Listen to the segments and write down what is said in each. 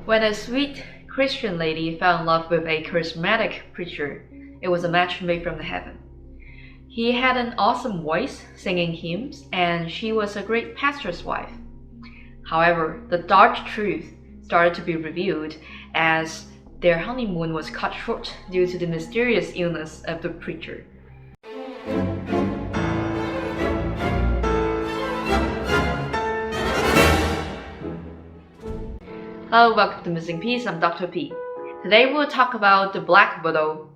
When a sweet Christian lady fell in love with a charismatic preacher, it was a match made from heaven. He had an awesome voice, singing hymns, and she was a great pastor's wife. However, the dark truth started to be revealed as their honeymoon was cut short due to the mysterious illness of the preacher. Hello, welcome to Missing Piece. I'm Dr. P. Today we'll talk about the Black Widow,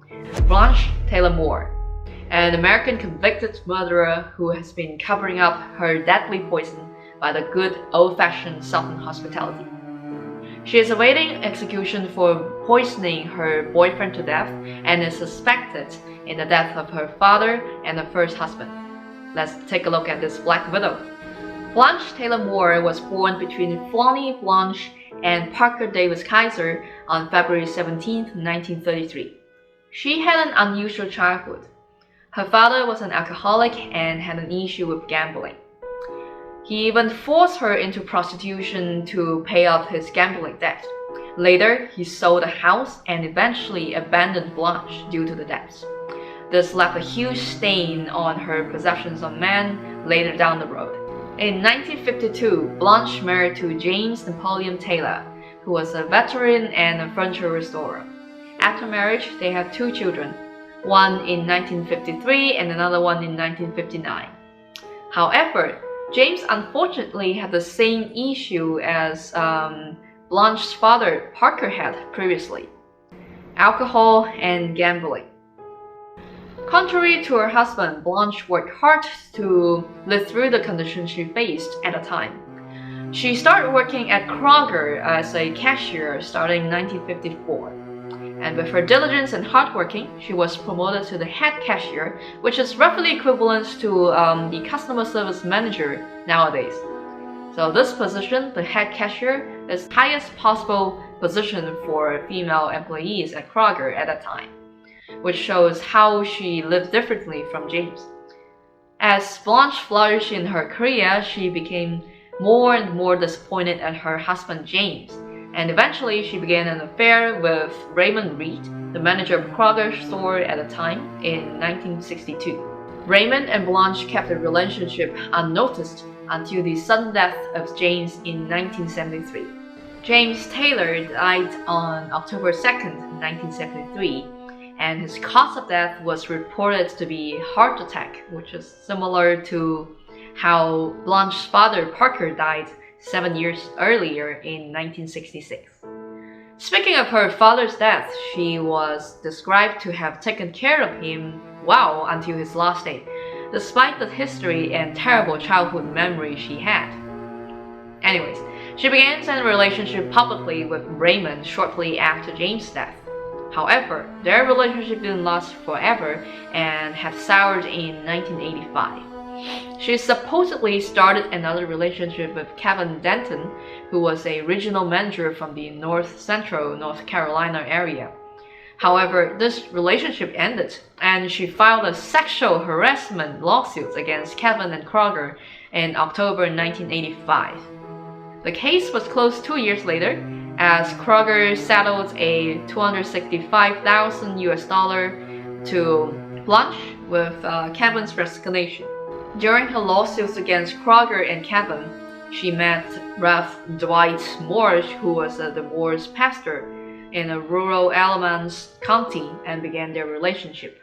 Blanche Taylor Moore, an American convicted murderer who has been covering up her deadly poison by the good old-fashioned Southern hospitality. She is awaiting execution for poisoning her boyfriend to death and is suspected in the death of her father and her first husband. Let's take a look at this Black Widow. Blanche Taylor Moore was born between Flonnie Blanche and Parker Davis Kaiser on February 17, 1933. She had an unusual childhood. Her father was an alcoholic and had an issue with gambling. He even forced her into prostitution to pay off his gambling debt. Later, he sold a house and eventually abandoned Blanche due to the debts. This left a huge stain on her possessions of men later down the road. In 1952, Blanche married to James Napoleon Taylor, who was a veteran and a furniture restorer. After marriage, they had two children, one in 1953 and another one in 1959. However, James unfortunately had the same issue as Blanche's father Parker had previously: alcohol and gambling. Contrary to her husband, Blanche worked hard to live through the conditions she faced at the time. She started working at Kroger as a cashier starting in 1954. And with her diligence and hard working, she was promoted to the head cashier, which is roughly equivalent to the customer service manager nowadays. So this position, the head cashier, is the highest possible position for female employees at Kroger at that time, which shows how she lived differently from James. As Blanche flourished in her career, she became more and more disappointed at her husband James, and eventually she began an affair with Raymond Reed, the manager of Kroger's store at the time, in 1962. Raymond and Blanche kept the relationship unnoticed until the sudden death of James in 1973. James Taylor died on October 2nd, 1973, and his cause of death was reported to be heart attack, which is similar to how Blanche's father Parker died 7 years earlier in 1966. Speaking of her father's death, she was described to have taken care of him well until his last day, despite the history and terrible childhood memories she had. Anyways, she began a relationship publicly with Raymond shortly after James' death. However, their relationship didn't last forever and had soured in 1985. She supposedly started another relationship with Kevin Denton, who was a regional manager from the North Central North Carolina area. However, this relationship ended, and she filed a sexual harassment lawsuit against Kevin and Kroger in October 1985. The case was closed 2 years later, as Kroger settled a $265,000 to Blanche with Kevin's resignation. During her lawsuits against Kroger and Kevin, she met Rev. Dwight Moore, who was the Moore's pastor in a rural Alamance County, and began their relationship.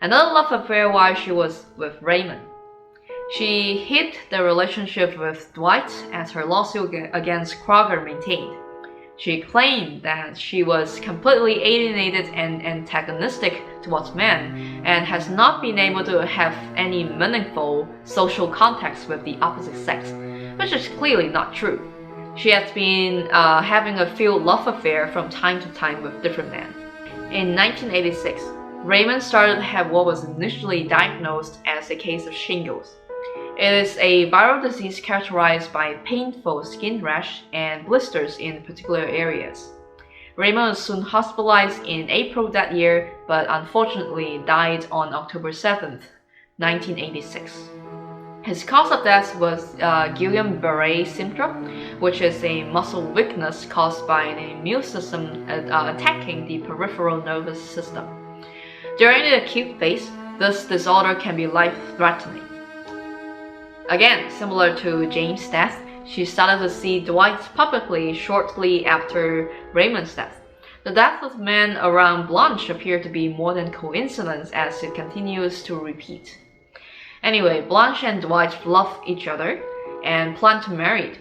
Another love affair while she was with Raymond. She hid the relationship with Dwight, as her lawsuit against Kroger maintained. She claimed that she was completely alienated and antagonistic towards men and has not been able to have any meaningful social contacts with the opposite sex, which is clearly not true. She has been having a few love affairs from time to time with different men. In 1986, Raymond started to have what was initially diagnosed as a case of shingles. It is a viral disease characterized by painful skin rash and blisters in particular areas. Raymond was soon hospitalized in April that year, but unfortunately died on October 7th, 1986. His cause of death was Guillain-Barré syndrome, which is a muscle weakness caused by an immune system attacking the peripheral nervous system. During the acute phase, this disorder can be life-threatening. Again, similar to James' death, she started to see Dwight publicly shortly after Raymond's death. The death of men around Blanche appeared to be more than coincidence as it continues to repeat. Anyway, Blanche and Dwight love each other and plan to marry.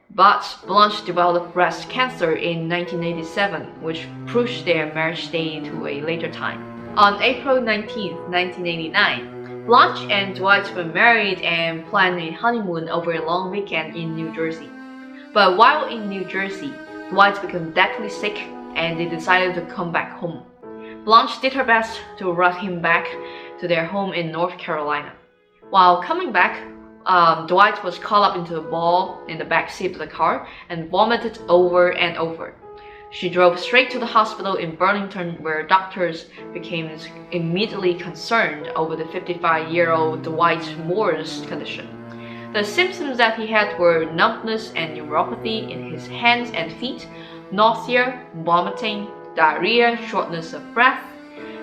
But Blanche developed breast cancer in 1987, which pushed their marriage date to a later time. On April 19, 1989, Blanche and Dwight were married and planned a honeymoon over a long weekend in New Jersey. But while in New Jersey, Dwight became deathly sick and they decided to come back home. Blanche did her best to rush him back to their home in North Carolina. While coming back, Dwight was caught up into a ball in the back seat of the car and vomited over and over. She drove straight to the hospital in Burlington, where doctors became immediately concerned over the 55-year-old Dwight Moore's condition. The symptoms that he had were numbness and neuropathy in his hands and feet, nausea, vomiting, diarrhea, shortness of breath,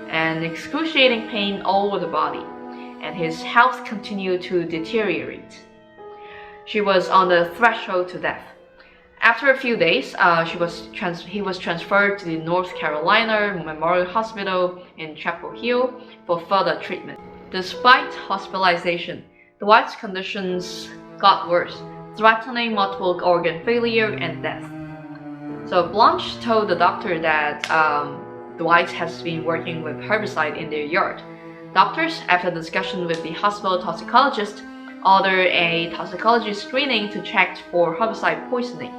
and excruciating pain all over the body, and his health continued to deteriorate. She was on the threshold to death. After a few days, he was transferred to the North Carolina Memorial Hospital in Chapel Hill for further treatment. Despite hospitalization, Dwight's conditions got worse, threatening multiple organ failure and death. So Blanche told the doctor that Dwight has been working with herbicide in their yard. Doctors, after discussion with the hospital toxicologist, ordered a toxicology screening to check for herbicide poisoning.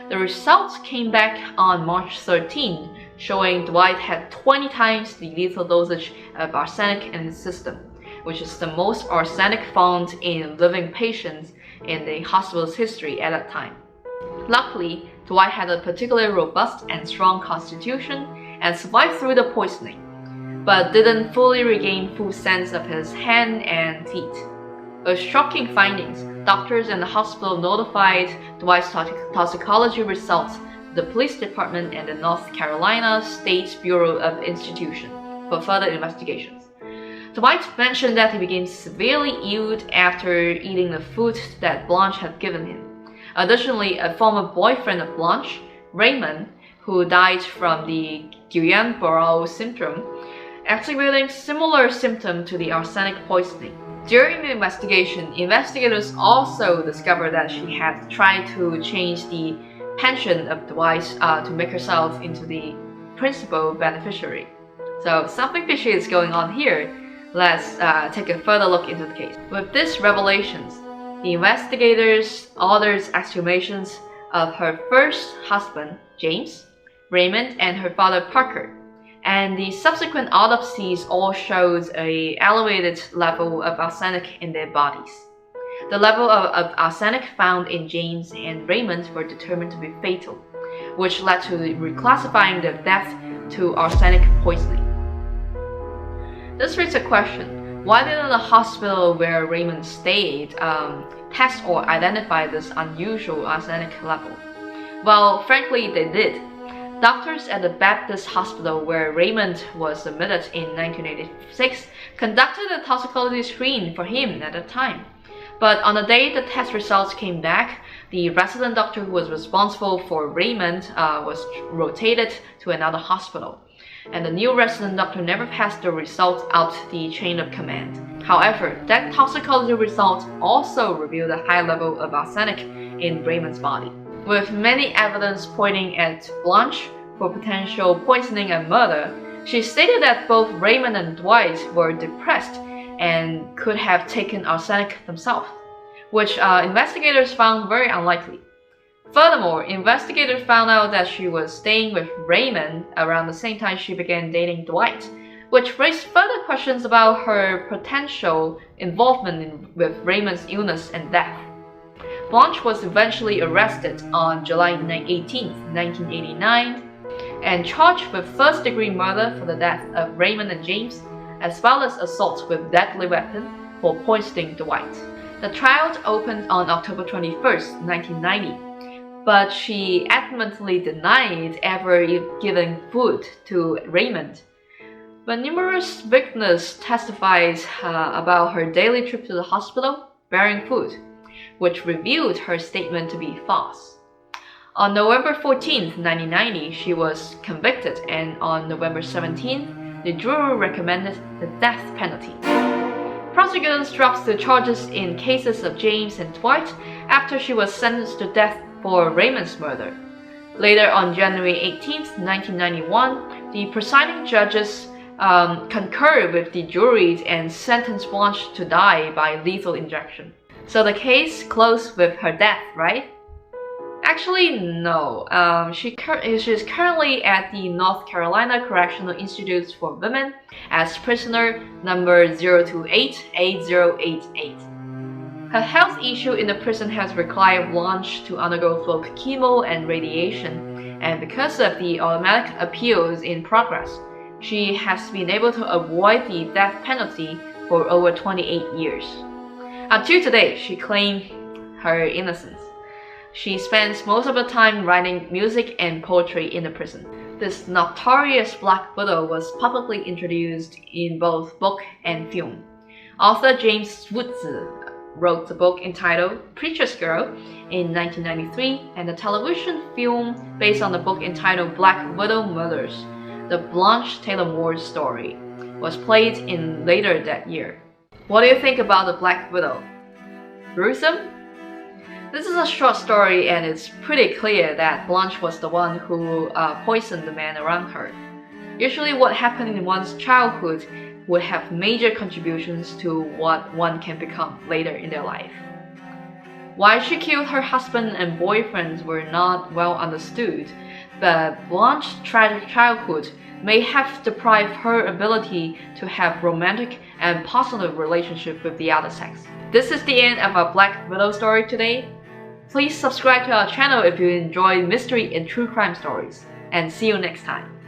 The results came back on March 13, showing Dwight had 20 times the lethal dosage of arsenic in his system, which is the most arsenic found in living patients in the hospital's history at that time. Luckily, Dwight had a particularly robust and strong constitution and survived through the poisoning, but didn't fully regain full sense of his hand and feet. A shocking findings, doctors and the hospital notified Dwight's toxicology results to the police department and the North Carolina State Bureau of Institution for further investigations. Dwight mentioned that he became severely ill after eating the food that Blanche had given him. Additionally, a former boyfriend of Blanche, Raymond, who died from the Guillain-Barré syndrome, exhibiting similar symptoms to the arsenic poisoning. During the investigation, investigators also discovered that she had tried to change the pension of Dwight to make herself into the principal beneficiary. So something fishy is going on here. Let's take a further look into the case. With these revelations, the investigators ordered exhumations of her first husband, James, Raymond, and her father, Parker. And the subsequent autopsies all showed an elevated level of arsenic in their bodies. The level of arsenic found in James and Raymond were determined to be fatal, which led to reclassifying their death to arsenic poisoning. This raises a question: why didn't the hospital where Raymond stayed test or identify this unusual arsenic level? Well, frankly, they did. Doctors at the Baptist Hospital where Raymond was admitted in 1986 conducted a toxicology screen for him at the time. But on the day the test results came back, the resident doctor who was responsible for Raymond was rotated to another hospital, and the new resident doctor never passed the results out the chain of command. However, that toxicology result also revealed a high level of arsenic in Raymond's body, with many evidence pointing at Blanche for potential poisoning and murder. She stated that both Raymond and Dwight were depressed and could have taken arsenic themselves, which investigators found very unlikely. Furthermore, investigators found out that she was staying with Raymond around the same time she began dating Dwight, which raised further questions about her potential involvement with Raymond's illness and death. Blanche was eventually arrested on July 18, 1989, and charged with first-degree murder for the death of Raymond and James, as well as assault with deadly weapon for poisoning Dwight. The trial opened on October 21st, 1990, but she adamantly denied ever giving food to Raymond. But numerous witnesses testified about her daily trip to the hospital bearing food, which revealed her statement to be false. On November 14, 1990, she was convicted, and on November 17, the jury recommended the death penalty. Prosecutors dropped the charges in cases of James and Dwight after she was sentenced to death for Raymond's murder. Later, on January 18, 1991, the presiding judges concurred with the jury and sentenced Blanche to die by lethal injection. So the case closed with her death, right? Actually, no. She is currently at the North Carolina Correctional Institute for Women as prisoner number 0288088. Her health issue in the prison has required Blanche to undergo both chemo and radiation, and because of the automatic appeals in progress, she has been able to avoid the death penalty for over 28 years. Until today, she claimed her innocence. She spends most of her time writing music and poetry in the prison. This notorious Black Widow was publicly introduced in both book and film. Author James Woodsy wrote the book entitled Preacher's Girl in 1993, and the television film based on the book entitled Black Widow Murders, the Blanche Taylor Moore story, was played in later that year. What do you think about the Black Widow? Gruesome? This is a short story, and it's pretty clear that Blanche was the one who poisoned the man around her. Usually what happened in one's childhood would have major contributions to what one can become later in their life. Why she killed her husband and boyfriends were not well understood, but Blanche's tragic childhood may have deprived her ability to have romantic and positive relationships with the other sex. This is the end of our Black Widow story today. Please subscribe to our channel if you enjoy mystery and true crime stories, and see you next time.